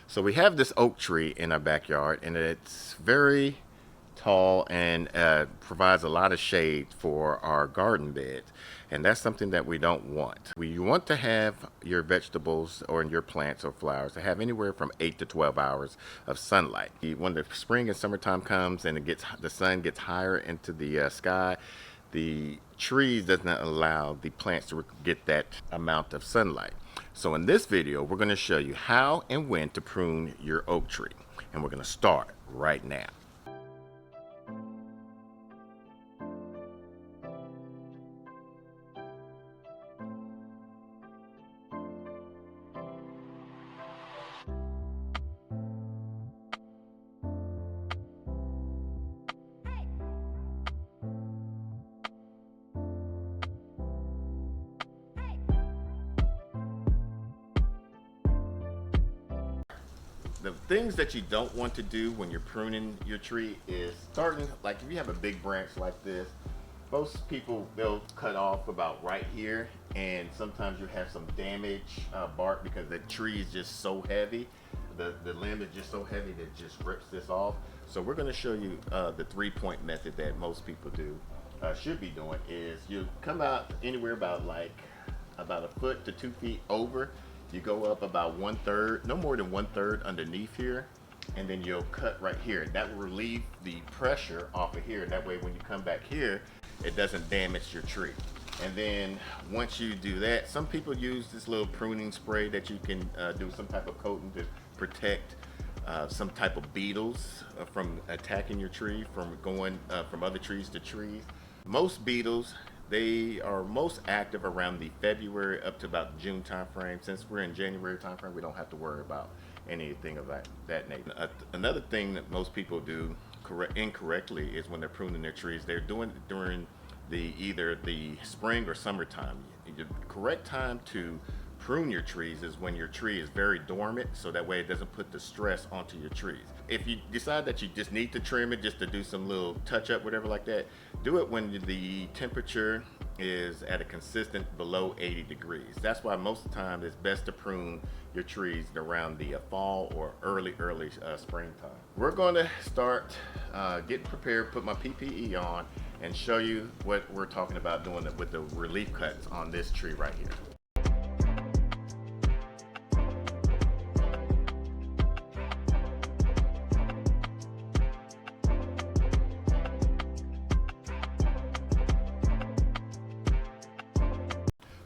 So we have this oak tree in our backyard, and it's very tall and provides a lot of shade for our garden beds. And that's something that we don't want. You want to have your vegetables or your plants or flowers to have anywhere from 8 to 12 hours of sunlight. When the spring and summertime comes and the sun gets higher into the sky, the trees does not allow the plants to get that amount of sunlight. So in this video, we're going to show you how and when to prune your oak tree. And we're going to start right now. The things that you don't want to do when you're pruning your tree is starting, like if you have a big branch like this, most people, they'll cut off about right here, and sometimes you have some damaged bark because the tree is just so heavy. The limb is just so heavy that it just rips this off. So we're going to show you the 3-point method that most people should be doing. Is you come out anywhere about a foot to 2 feet over. You go up about 1/3, no more than 1/3 underneath here, and then you'll cut right here. That will relieve the pressure off of here. That way when you come back here, it doesn't damage your tree. And then once you do that, some people use this little pruning spray that you can do some type of coating to protect some type of beetles from attacking your tree, from going from other trees to trees. Most beetles, they are most active around the February up to about June time frame. Since we're in January time frame, we don't have to worry about anything of that nature. Another thing that most people do incorrectly is when they're pruning their trees, they're doing it during either the spring or summertime. The correct time to prune your trees is when your tree is very dormant, so that way it doesn't put the stress onto your trees. If you decide that you just need to trim it just to do some little touch up, whatever like that, do it when the temperature is at a consistent below 80 degrees. That's why most of the time it's best to prune your trees around the fall or early springtime. We're going to start getting prepared, put my PPE on, and show you what we're talking about doing with the relief cuts on this tree right here.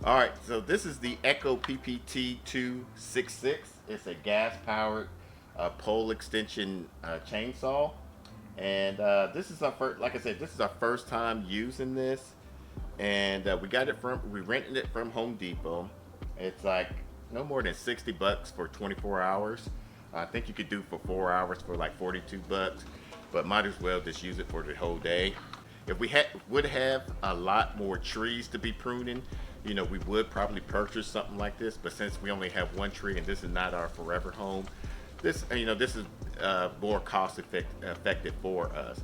All right, so this is the Echo PPT 266. It's a gas-powered pole extension chainsaw, and this is our first. Like I said, this is our first time using this, and we rented it from Home Depot. It's like no more than $60 for 24 hours. I think you could do for 4 hours for like $42, but might as well just use it for the whole day. If we would have a lot more trees to be pruning, you know, we would probably purchase something like this, but since we only have one tree and this is not our forever home, this is more cost effective for us.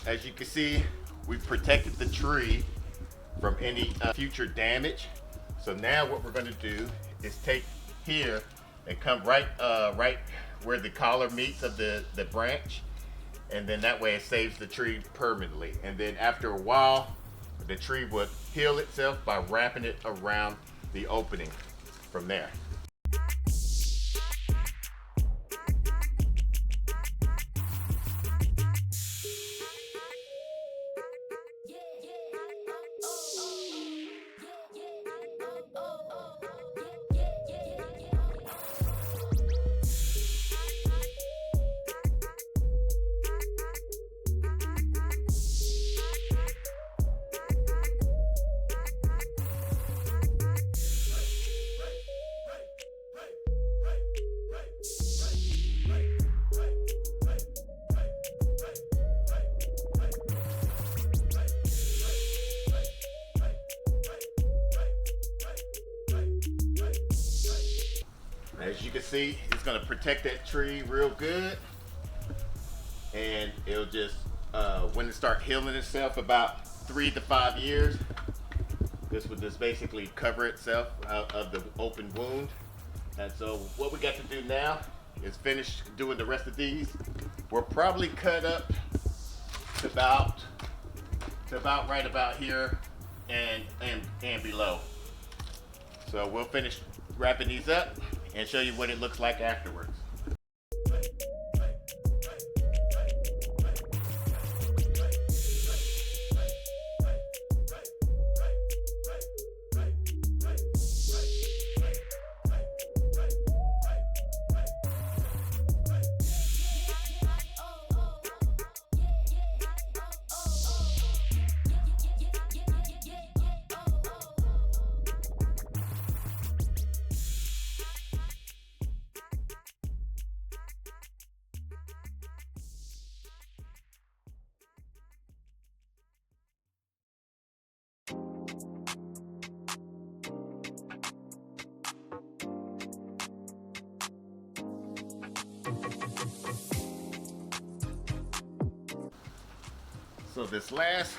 As you can see, we've protected the tree from any future damage. So now what we're going to do is take here and come right where the collar meets of the branch, and then that way it saves the tree permanently. And then after a while, the tree would heal itself by wrapping it around the opening from there. As you can see, it's going to protect that tree real good, and it'll just when it starts healing itself about 3 to 5 years, this would just basically cover itself out of the open wound. And so what we got to do now is finish doing the rest of these. We'll probably cut up to about right about here and below. So we'll finish wrapping these up and show you what it looks like afterwards. So this last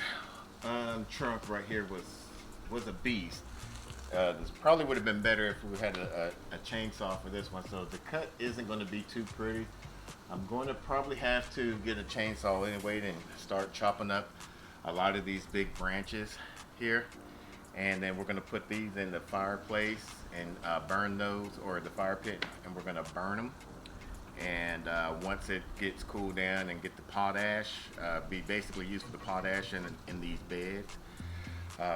trunk right here was a beast. This probably would have been better if we had a chainsaw for this one. So the cut isn't going to be too pretty. I'm going to probably have to get a chainsaw anyway and start chopping up a lot of these big branches here. And then we're going to put these in the fireplace and burn those, or the fire pit, and we're going to burn them. And once it gets cooled down and get the potash, be basically used for the potash in these beds.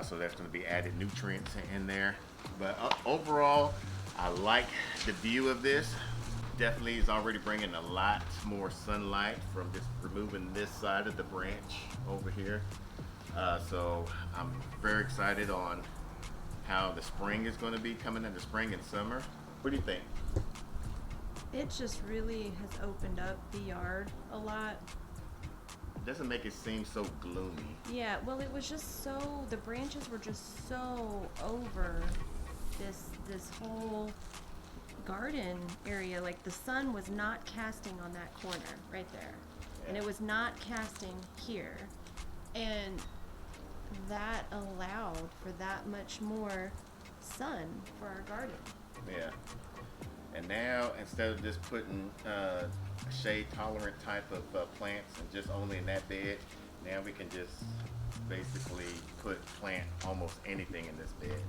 So that's going to be added nutrients in there. But overall, I like the view of this. Definitely is already bringing a lot more sunlight from just removing this side of the branch over here. So I'm very excited on how the spring is going to be coming in, the spring and summer. What do you think? It just really has opened up the yard a lot. It doesn't make it seem so gloomy. Yeah, well, it was just so, the branches were just so over this whole garden area. Like the sun was not casting on that corner right there. Yeah. And it was not casting here. And that allowed for that much more sun for our garden. Yeah. And now, instead of just putting shade tolerant type of plants and just only in that bed, now we can just basically plant almost anything in this bed.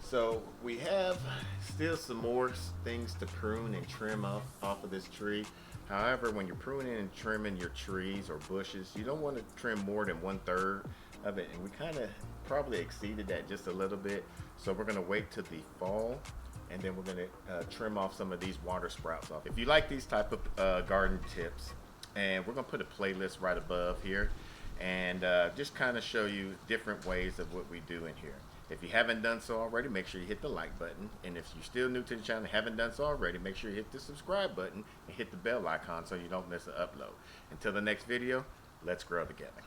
So we have still some more things to prune and trim off of this tree. However, when you're pruning and trimming your trees or bushes, you don't want to trim more than 1/3 of it. And we kind of probably exceeded that just a little bit. So we're going to wait till the fall, and then we're going to trim off some of these water sprouts off. If you like these type of garden tips, and we're going to put a playlist right above here, and just kind of show you different ways of what we do in here. If you haven't done so already, make sure you hit the like button. And if you're still new to the channel and haven't done so already, make sure you hit the subscribe button and hit the bell icon so you don't miss an upload. Until the next video, let's grow together.